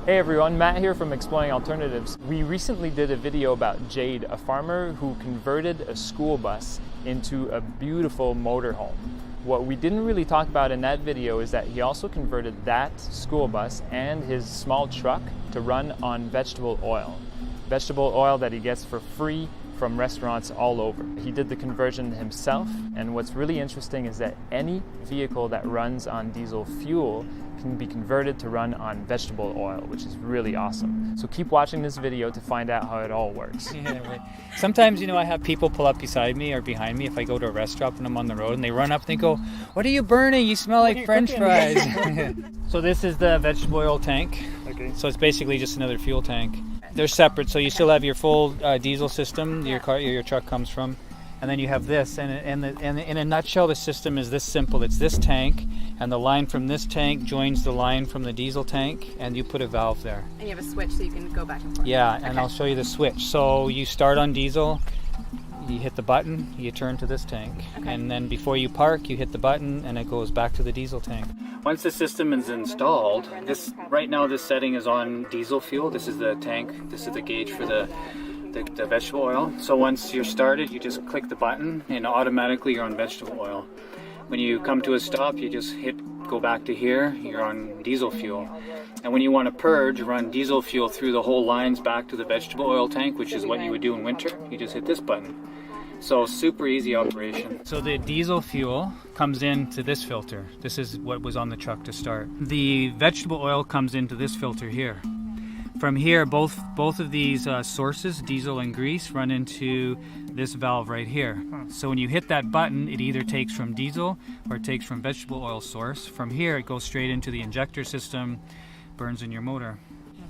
Hey everyone, Matt here from Exploring Alternatives. We recently did a video about Jade, a farmer who converted a school bus into a beautiful motorhome. What we didn't really talk about in that video is that he also converted that school bus and his small truck to run on vegetable oil. Vegetable oil that he gets for free from restaurants all over. He did the conversion himself, and what's really interesting is that any vehicle that runs on diesel fuel can be converted to run on vegetable oil, which is really awesome. So keep watching this video to find out how it all works. Yeah, right. Sometimes, I have people pull up beside me or behind me if I go to a restaurant and I'm on the road, and they run up and they go, "What are you burning? You smell like French fries." So this is the vegetable oil tank. Okay. So it's basically just another fuel tank. They're separate, so you still have your full diesel system. Your truck comes from. And then you have this, and in a nutshell, the system is this simple. It's this tank, and the line from this tank joins the line from the diesel tank, and you put a valve there. And you have a switch so you can go back and forth. Yeah, and I'll show you the switch. So you start on diesel, you hit the button, you turn to this tank. Okay. And then before you park, you hit the button, and it goes back to the diesel tank. Once the system is installed, right now this setting is on diesel fuel. This is the tank, this is the gauge for the vegetable oil. So once you're started, you just click the button and automatically you're on vegetable oil. When you come to a stop, you just go back to here, you're on diesel fuel. And when you want to purge, run diesel fuel through the whole lines back to the vegetable oil tank, which is what you would do in winter. You just hit this button. So super easy operation. So the diesel fuel comes into this filter. This is what was on the truck to start. The vegetable oil comes into this filter here. From here, both of these sources, diesel and grease, run into this valve right here. So when you hit that button, it either takes from diesel or it takes from vegetable oil source. From here, it goes straight into the injector system, burns in your motor.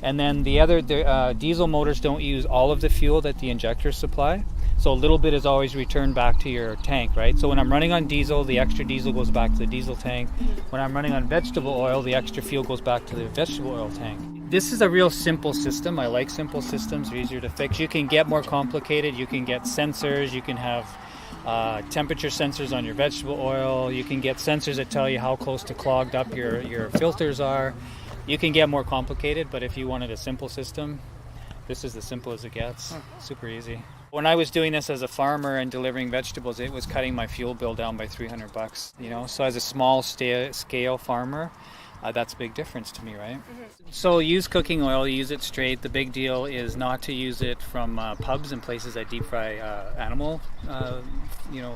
And then the diesel motors don't use all of the fuel that the injectors supply. So a little bit is always returned back to your tank, right? So when I'm running on diesel, the extra diesel goes back to the diesel tank. When I'm running on vegetable oil, the extra fuel goes back to the vegetable oil tank. This is a real simple system. I like simple systems. They're easier to fix. You can get more complicated. You can get sensors. You can have temperature sensors on your vegetable oil. You can get sensors that tell you how close to clogged up your filters are. You can get more complicated, but if you wanted a simple system, this is as simple as it gets. Super easy. When I was doing this as a farmer and delivering vegetables, it was cutting my fuel bill down by $300, So as a small scale farmer, that's a big difference to me, right? Mm-hmm. So use cooking oil, use it straight. The big deal is not to use it from pubs and places that deep fry animal,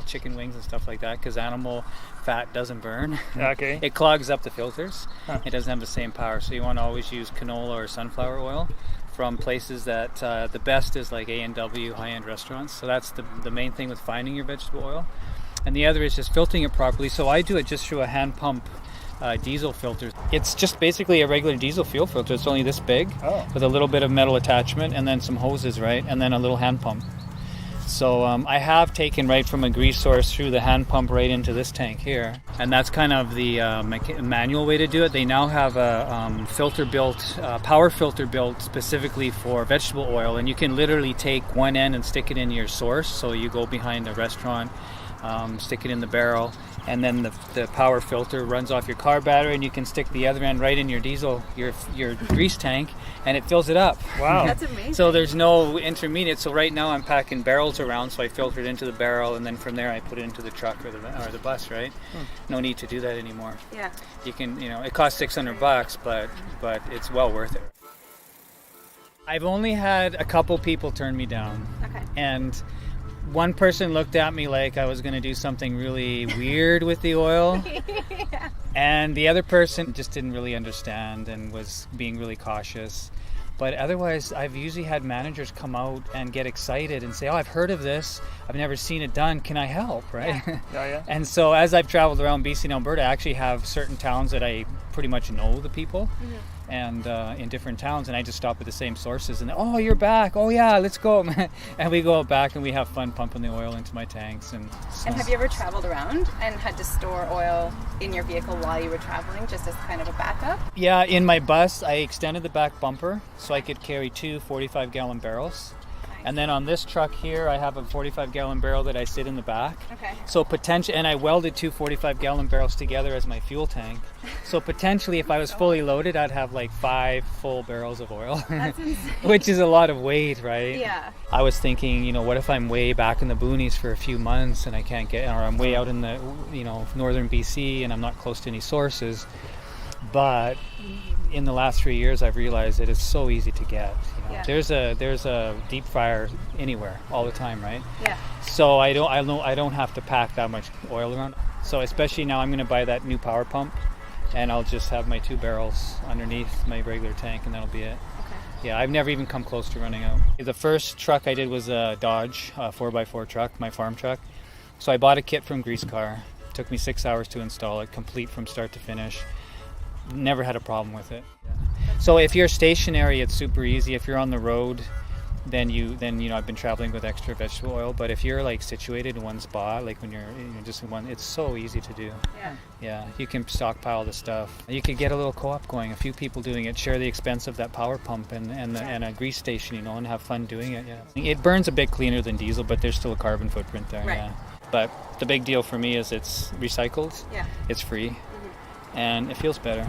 chicken wings and stuff like that, because animal fat doesn't burn. Okay. It clogs up the filters. It doesn't have the same power. So you want to always use canola or sunflower oil from places that the best is like A&W, high-end restaurants. So that's the main thing with finding your vegetable oil. And the other is just filtering it properly. So I do it just through a hand pump diesel filter. It's just basically a regular diesel fuel filter. It's only this big with a little bit of metal attachment and then some hoses, right? And then a little hand pump. So I have taken right from a grease source through the hand pump right into this tank here. And that's kind of the manual way to do it. They now have a power filter built specifically for vegetable oil. And you can literally take one end and stick it in your source. So you go behind a restaurant, stick it in the barrel, and then the power filter runs off your car battery, and you can stick the other end right in your diesel, your grease tank, and it fills it up. Wow. That's amazing. So there's no intermediate. So right now I'm packing barrels around, so I filter it into the barrel, and then from there I put it into the truck or the bus, right? No need to do that anymore. Yeah. You can, it costs $600, but it's well worth it. I've only had a couple people turn me down. Okay. And one person looked at me like I was going to do something really weird with the oil. Yeah. And the other person just didn't really understand and was being really cautious. But otherwise, I've usually had managers come out and get excited and say, "Oh, I've heard of this. I've never seen it done. Can I help?" Right? Yeah. And so as I've traveled around BC and Alberta, I actually have certain towns that I pretty much know the people. And in different towns, and I just stop at the same sources, and "Oh, you're back. Oh yeah, let's go." And we go back and we have fun pumping the oil into my tanks. And have you ever traveled around and had to store oil in your vehicle while you were traveling, just as kind of a backup? Yeah, in my bus I extended the back bumper so I could carry two 45-gallon barrels. And then on this truck here, I have a 45-gallon barrel that I sit in the back. Okay. So potentially, and I welded 2 45-gallon barrels together as my fuel tank. So potentially, if I was fully loaded, I'd have like 5 full barrels of oil. That's insane. Which is a lot of weight, right? Yeah. I was thinking, you know, what if I'm way back in the boonies for a few months and I can't get, or I'm way out in the, you know, northern BC and I'm not close to any sources. But in the last 3 years, I've realized that it's so easy to get. You know? Yeah. There's a deep fryer anywhere, all the time, right? Yeah. So I don't have to pack that much oil around. So especially now, I'm going to buy that new power pump, and I'll just have my 2 barrels underneath my regular tank, and that'll be it. Okay. Yeah, I've never even come close to running out. The first truck I did was a Dodge 4x4 truck, my farm truck. So I bought a kit from Grease Car. It took me 6 hours to install it, complete from start to finish. Never had a problem with it. So if you're stationary, it's super easy. If you're on the road, then you know, I've been traveling with extra vegetable oil. But if you're like situated in one spot, like when you're just in one, it's so easy to do. Yeah. Yeah, you can stockpile the stuff. You could get a little co-op going, a few people doing it, share the expense of that power pump and a grease station, you know, and have fun doing it. Yeah, it burns a bit cleaner than diesel, but there's still a carbon footprint there. Right. Yeah, but the big deal for me is it's recycled. Yeah. It's free, and it feels better.